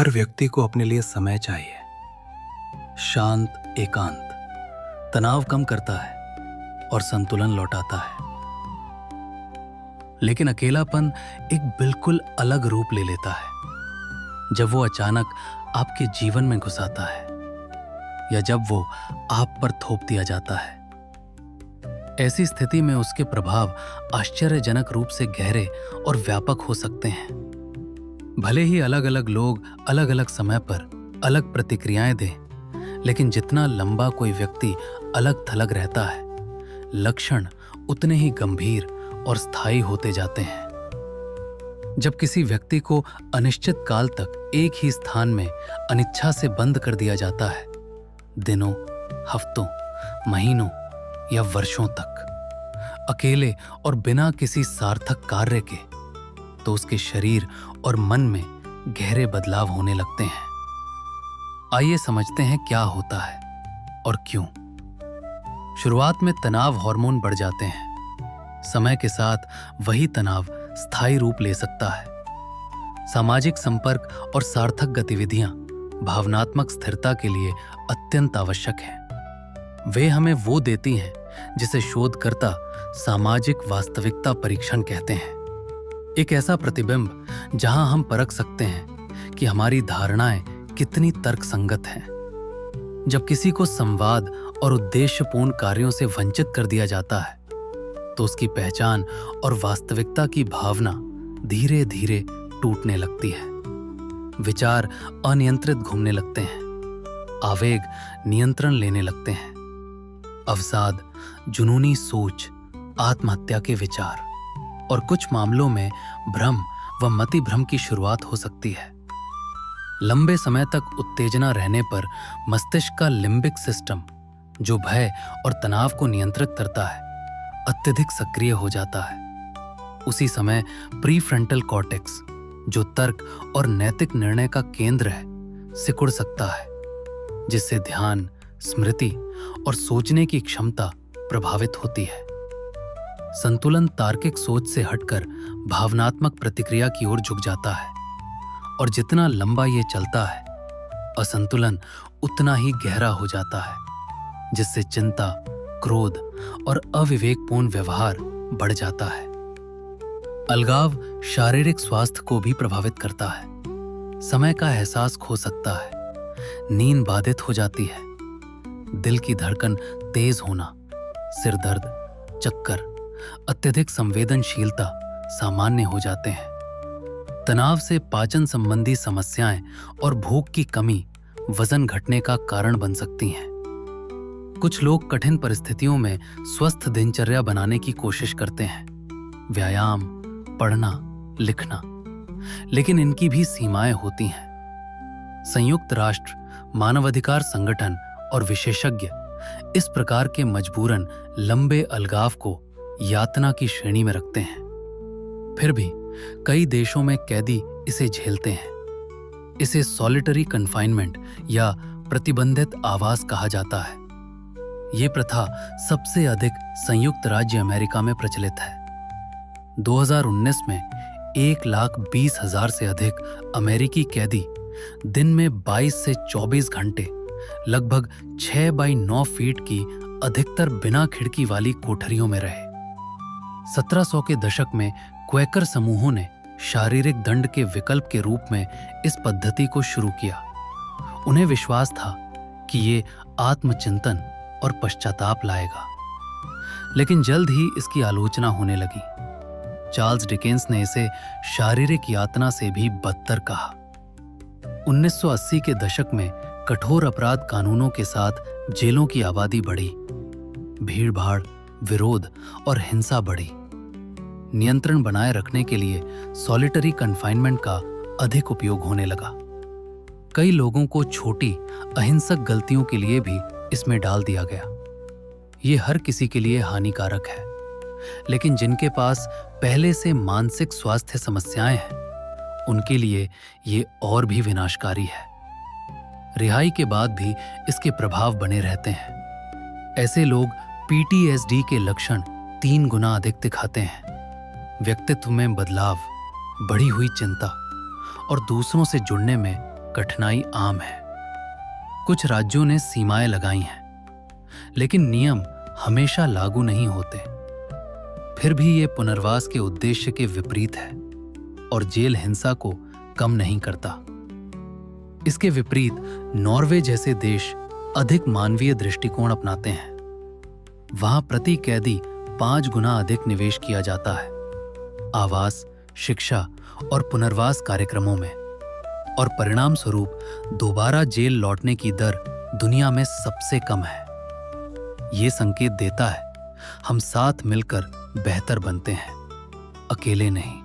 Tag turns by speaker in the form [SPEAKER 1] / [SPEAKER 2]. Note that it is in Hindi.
[SPEAKER 1] हर व्यक्ति को अपने लिए समय चाहिए। शांत एकांत तनाव कम करता है और संतुलन लौटाता है। लेकिन अकेलापन एक बिल्कुल अलग रूप ले लेता है जब वो अचानक आपके जीवन में घुस आता है या जब वो आप पर थोप दिया जाता है। ऐसी स्थिति में उसके प्रभाव आश्चर्यजनक रूप से गहरे और व्यापक हो सकते हैं। भले ही अलग अलग लोग अलग अलग समय पर अलग प्रतिक्रियाएं दें, लेकिन जितना लंबा कोई व्यक्ति अलग थलग रहता है, लक्षण उतने ही गंभीर और स्थायी होते जाते हैं। जब किसी व्यक्ति को अनिश्चित काल तक एक ही स्थान में अनिच्छा से बंद कर दिया जाता है, दिनों, हफ्तों, महीनों या वर्षों तक, अकेले और बिना किसी सार्थक कार्य के, तो उसके शरीर और मन में गहरे बदलाव होने लगते हैं। आइए समझते हैं क्या होता है और क्यों। शुरुआत में तनाव हार्मोन बढ़ जाते हैं। समय के साथ वही तनाव स्थायी रूप ले सकता है। सामाजिक संपर्क और सार्थक गतिविधियां भावनात्मक स्थिरता के लिए अत्यंत आवश्यक हैं। वे हमें वो देती हैं जिसे शोधकर्ता सामाजिक वास्तविकता परीक्षण कहते हैं। एक ऐसा प्रतिबिंब जहां हम परख सकते हैं कि हमारी धारणाएं कितनी तर्कसंगत हैं। जब किसी को संवाद और उद्देश्यपूर्ण कार्यों से वंचित कर दिया जाता है, तो उसकी पहचान और वास्तविकता की भावना धीरे धीरे टूटने लगती है। विचार अनियंत्रित घूमने लगते हैं, आवेग नियंत्रण लेने लगते हैं, अवसाद, जुनूनी सोच, आत्महत्या के विचार और कुछ मामलों में भ्रम व मतिभ्रम की शुरुआत हो सकती है। लंबे समय तक उत्तेजना रहने पर मस्तिष्क का लिम्बिक सिस्टम, जो भय और तनाव को नियंत्रित करता है, अत्यधिक सक्रिय हो जाता है। उसी समय प्रीफ्रंटल कॉर्टेक्स, जो तर्क और नैतिक निर्णय का केंद्र है, सिकुड़ सकता है, जिससे ध्यान, स्मृति और सोचने की क्षमता प्रभावित होती है। संतुलन तार्किक सोच से हटकर भावनात्मक प्रतिक्रिया की ओर झुक जाता है, और जितना लंबा ये चलता है, असंतुलन उतना ही गहरा हो जाता है, जिससे चिंता, क्रोध और अविवेकपूर्ण व्यवहार बढ़ जाता है। अलगाव शारीरिक स्वास्थ्य को भी प्रभावित करता है। समय का एहसास खो सकता है, नींद बाधित हो जाती है, दिल की धड़कन तेज होना, सिर दर्द, चक्कर, अत्यधिक संवेदनशीलता सामान्य हो जाते हैं। तनाव से पाचन संबंधी समस्याएं और भूख की कमी वजन घटने का कारण बन सकती हैं। कुछ लोग कठिन परिस्थितियों में स्वस्थ दिनचर्या बनाने की कोशिश करते हैं, व्यायाम, पढ़ना, लिखना, लेकिन इनकी भी सीमाएं होती हैं। संयुक्त राष्ट्र, मानवाधिकार संगठन और विशेषज्ञ इस प्रकार के मजबूरन लंबे अलगाव को यातना की श्रेणी में रखते हैं। फिर भी कई देशों में कैदी इसे झेलते हैं। इसे सॉलिटरी कन्फाइनमेंट या प्रतिबंधित आवास कहा जाता है। ये प्रथा सबसे अधिक संयुक्त राज्य अमेरिका में प्रचलित है। 2019 में 1,20,000 से अधिक अमेरिकी कैदी दिन में 22 से 24 घंटे लगभग 6 बाई 9 फीट की अधिकतर बिना खिड़की वाली कोठरियों में रहे। 1700 के दशक में क्वेकर समूहों ने शारीरिक दंड के विकल्प के रूप में इस पद्धति को शुरू किया। उन्हें विश्वास था कि ये आत्मचिंतन और पश्चाताप लाएगा, लेकिन जल्द ही इसकी आलोचना होने लगी। चार्ल्स डिकेंस ने इसे शारीरिक यातना से भी बदतर कहा। 1980 के दशक में कठोर अपराध कानूनों के साथ जेलों की आबादी बढ़ी, भीड़-भाड़, विरोध और हिंसा बढ़ी। नियंत्रण बनाए रखने के लिए सॉलिटरी कन्फाइनमेंट का अधिक उपयोग होने लगा। कई लोगों को छोटी अहिंसक गलतियों के लिए भी इसमें डाल दिया गया। ये हर किसी के लिए हानिकारक है, लेकिन जिनके पास पहले से मानसिक स्वास्थ्य समस्याएं हैं, उनके लिए ये और भी विनाशकारी है। रिहाई के बाद भी इसके प्रभाव बने रहते हैं। ऐसे लोग पीटीएसडी के लक्षण 3 गुना अधिक दिखाते हैं। व्यक्तित्व में बदलाव, बढ़ी हुई चिंता और दूसरों से जुड़ने में कठिनाई आम है। कुछ राज्यों ने सीमाएं लगाई हैं, लेकिन नियम हमेशा लागू नहीं होते। फिर भी ये पुनर्वास के उद्देश्य के विपरीत है और जेल हिंसा को कम नहीं करता। इसके विपरीत नॉर्वे जैसे देश अधिक मानवीय दृष्टिकोण अपनाते हैं। वहां प्रति कैदी 5 गुना अधिक निवेश किया जाता है आवास, शिक्षा और पुनर्वास कार्यक्रमों में, और परिणाम स्वरूप दोबारा जेल लौटने की दर दुनिया में सबसे कम है। ये संकेत देता है हम साथ मिलकर बेहतर बनते हैं, अकेले नहीं।